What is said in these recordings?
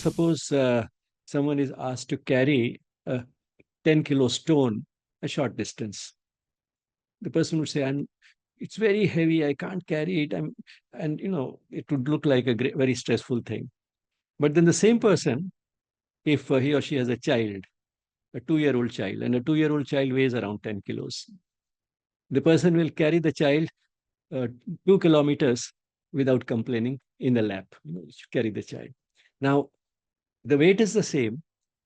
suppose someone is asked to carry a 10-kilo stone a short distance. The person would say, it's very heavy, I can't carry it. And it would look like a very stressful thing. But then the same person, if he or she has a child, a 2-year-old child, and a 2-year-old child weighs around 10 kilos, the person will carry the child uh, 2 kilometers without complaining in the lap. Carry the child. Now, the weight is the same,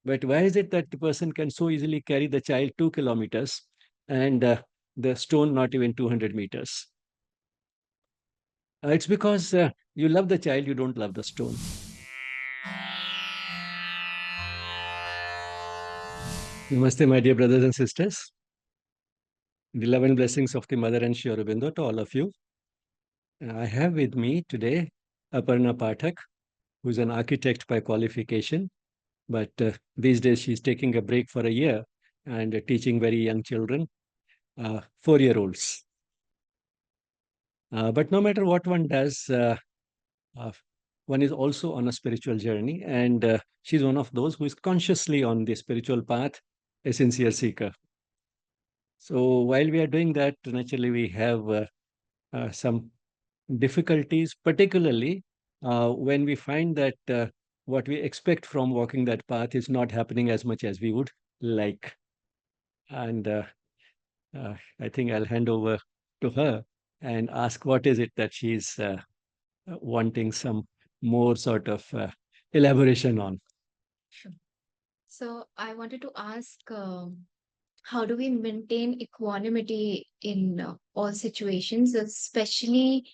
but why is it that the person can so easily carry the child 2 kilometers and the stone not even 200 meters? It's because you love the child, you don't love the stone. Namaste, my dear brothers and sisters. The love and blessings of the Mother and Sri Aurobindo to all of you. I have with me today Aparna Pathak, who's an architect by qualification, but these days she's taking a break for a year and teaching very young children, 4-year-olds. But no matter what one does, uh, one is also on a spiritual journey, and she's one of those who is consciously on the spiritual path, a sincere seeker. So while we are doing that, naturally we have some difficulties, particularly when we find that what we expect from walking that path is not happening as much as we would like. And I think I'll hand over to her and ask what is it that she's wanting some more sort of elaboration on. Sure. So I wanted to ask, how do we maintain equanimity in all situations, especially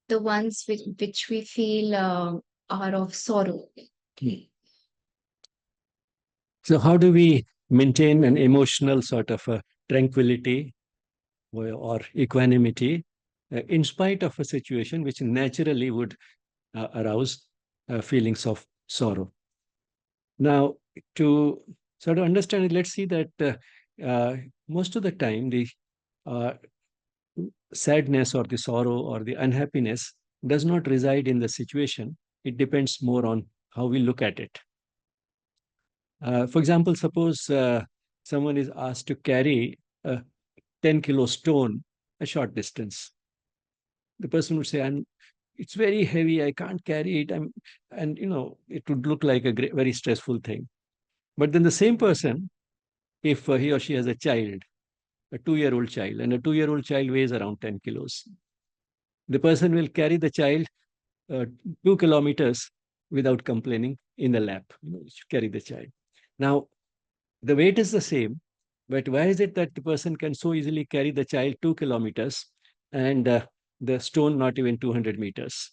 the ones which we feel are of sorrow? Hmm. So how do we maintain an emotional sort of tranquility or equanimity in spite of a situation which naturally would arouse feelings of sorrow? Now, to sort of understand it, let's see that most of the time the uh, sadness or the sorrow or the unhappiness does not reside in the situation. It depends more on how we look at it. For example, suppose someone is asked to carry a 10-kilo stone a short distance. The person would say, it's very heavy, I can't carry it. And it would look like a very stressful thing. But then the same person, if he or she has a child, a 2-year-old child, and a 2-year-old child weighs around 10 kilos, the person will carry the child uh, 2 kilometers without complaining in the lap. Carry the child. Now, the weight is the same, but why is it that the person can so easily carry the child 2 kilometers and the stone not even 200 meters?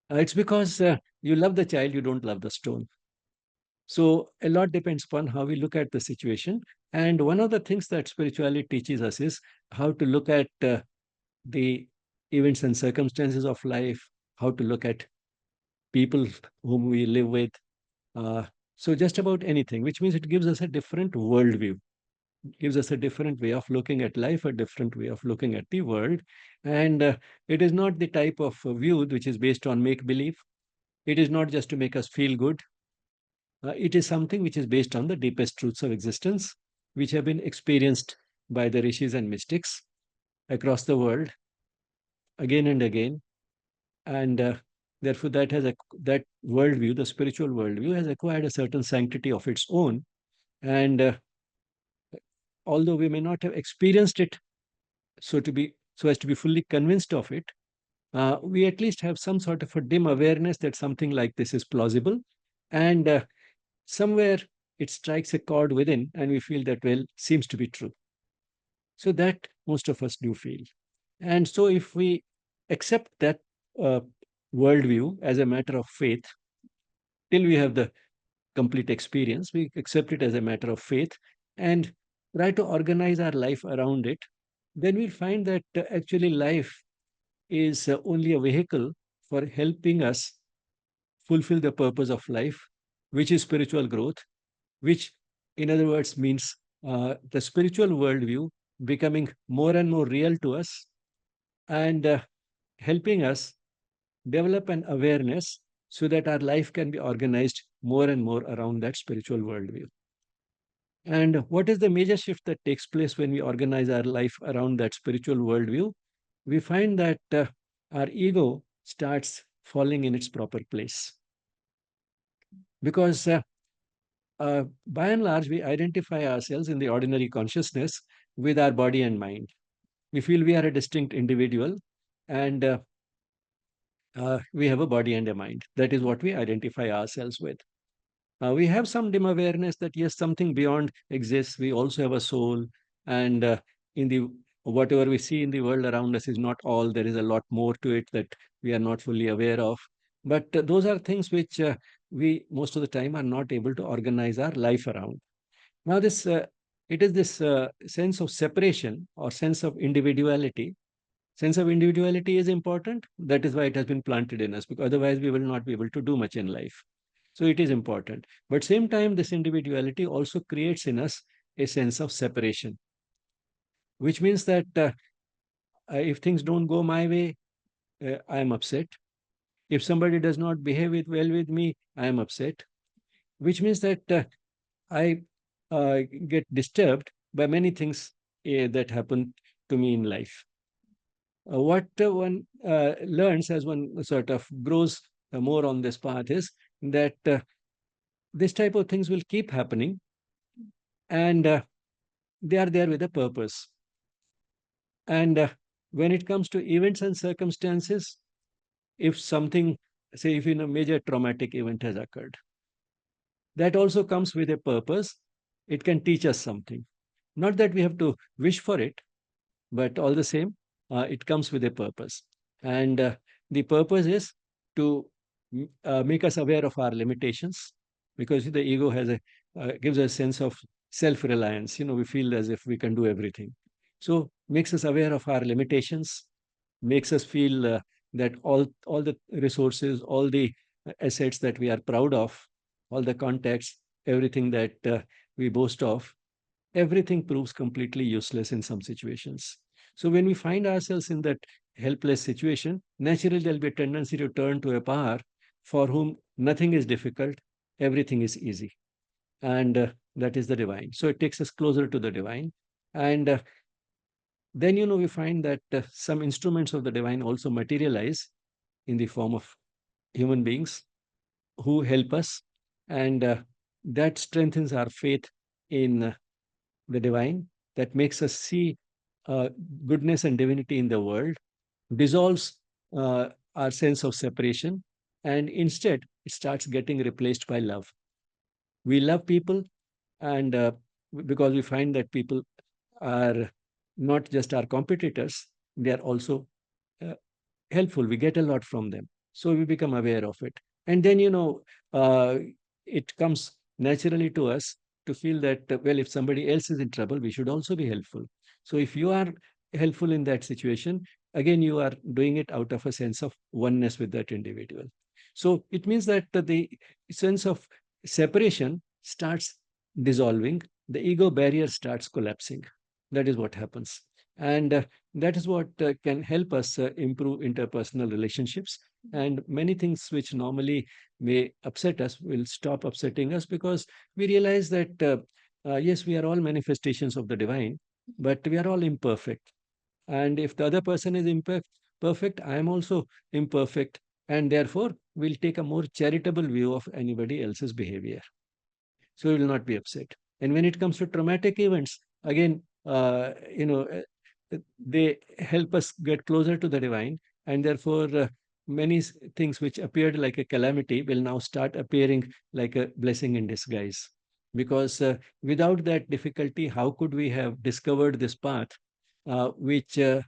It's because you love the child, you don't love the stone. So a lot depends upon how we look at the situation. And one of the things that spirituality teaches us is how to look at the events and circumstances of life, how to look at people whom we live with. Uh, so just about anything, which means it gives us a different worldview, gives us a different way of looking at life, a different way of looking at the world. And it is not the type of view which is based on make believe. It is not just to make us feel good. It is something which is based on the deepest truths of existence, which have been experienced by the rishis and mystics across the world again and again. And therefore, that worldview, the spiritual worldview, has acquired a certain sanctity of its own. And although we may not have experienced it so as to be fully convinced of it, we at least have some sort of a dim awareness that something like this is plausible, and somewhere it strikes a chord within, and we feel that, well, seems to be true. So that most of us do feel. And so if we accept that uh, worldview as a matter of faith, till we have the complete experience, we accept it as a matter of faith and try to organize our life around it, then we'll find that actually life is only a vehicle for helping us fulfill the purpose of life, which is spiritual growth, which, in other words, means the spiritual worldview becoming more and more real to us and helping us develop an awareness so that our life can be organized more and more around that spiritual worldview. And what is the major shift that takes place when we organize our life around that spiritual worldview? We find that our ego starts falling in its proper place. Because by and large, we identify ourselves in the ordinary consciousness with our body and mind. We feel we are a distinct individual, and we have a body and a mind. That is what we identify ourselves with. We have some dim awareness that yes, something beyond exists. We also have a soul, and in the whatever we see in the world around us is not all. There is a lot more to it that we are not fully aware of. But those are things which we most of the time are not able to organize our life around. Now, this it is this sense of separation or sense of individuality. Sense of individuality is important. That is why it has been planted in us, because otherwise we will not be able to do much in life. So it is important. But same time, this individuality also creates in us a sense of separation, which means that if things don't go my way, I am upset. If somebody does not behave well with me, I am upset. Which means that I get disturbed by many things that happen to me in life. What one learns as one sort of grows more on this path is that this type of things will keep happening, and they are there with a purpose. And when it comes to events and circumstances, if something, say, if in a major traumatic event has occurred, that also comes with a purpose. It can teach us something. Not that we have to wish for it, but all the same, it comes with a purpose. And the purpose is to make us aware of our limitations, because the ego has a gives a sense of self-reliance. We feel as if we can do everything. So makes us aware of our limitations, makes us feel that all the resources, all the assets that we are proud of, all the contacts, everything that we boast of, everything proves completely useless in some situations. So when we find ourselves in that helpless situation, naturally there'll be a tendency to turn to a power for whom nothing is difficult, everything is easy. And that is the divine. So it takes us closer to the divine. And then, we find that some instruments of the divine also materialize in the form of human beings who help us. And that strengthens our faith in the divine, that makes us see uh, goodness and divinity in the world, dissolves our sense of separation, and instead it starts getting replaced by love. We love people, and because we find that people are not just our competitors, they are also uh, helpful. We get a lot from them. So we become aware of it. And then, uh, it comes naturally to us to feel that, well, if somebody else is in trouble, we should also be helpful. So if you are helpful in that situation, again, you are doing it out of a sense of oneness with that individual. So it means that the sense of separation starts dissolving, the ego barrier starts collapsing. That is what happens. And that is what can help us improve interpersonal relationships. And many things which normally may upset us will stop upsetting us, because we realize that, yes, we are all manifestations of the divine, but we are all imperfect. And if the other person is perfect, I am also imperfect. And therefore, we'll take a more charitable view of anybody else's behavior. So we will not be upset. And when it comes to traumatic events, again, they help us get closer to the divine, and therefore many things which appeared like a calamity will now start appearing like a blessing in disguise. Because without that difficulty, how could we have discovered this path, which uh,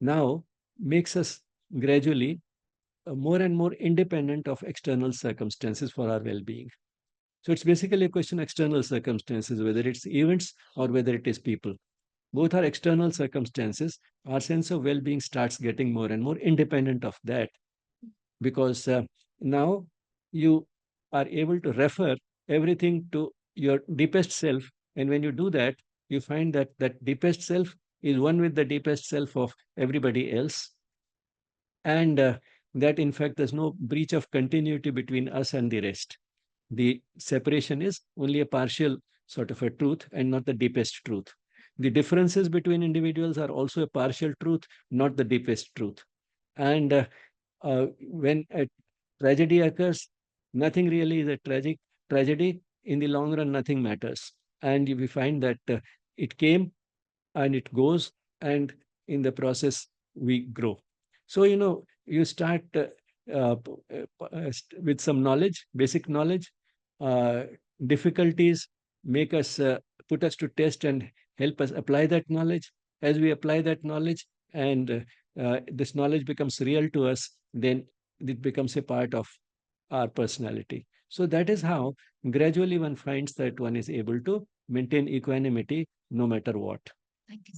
now makes us gradually more and more independent of external circumstances for our well-being. So it's basically a question of external circumstances, whether it's events or whether it is people. Both are external circumstances. Our sense of well-being starts getting more and more independent of that, because now you are able to refer everything to your deepest self. And when you do that, you find that that deepest self is one with the deepest self of everybody else. And that in fact there's no breach of continuity between us and the rest. The separation is only a partial sort of a truth and not the deepest truth. The differences between individuals are also a partial truth, not the deepest truth. And when a tragedy occurs, nothing really is a tragic tragedy. In the long run, nothing matters. And we find that it came and it goes, and in the process, we grow. So, you start with some knowledge, basic knowledge. Uh, Difficulties make us, put us to test and help us apply that knowledge. As we apply that knowledge, and this knowledge becomes real to us, then it becomes a part of our personality. So that is how gradually one finds that one is able to maintain equanimity no matter what. Thank you.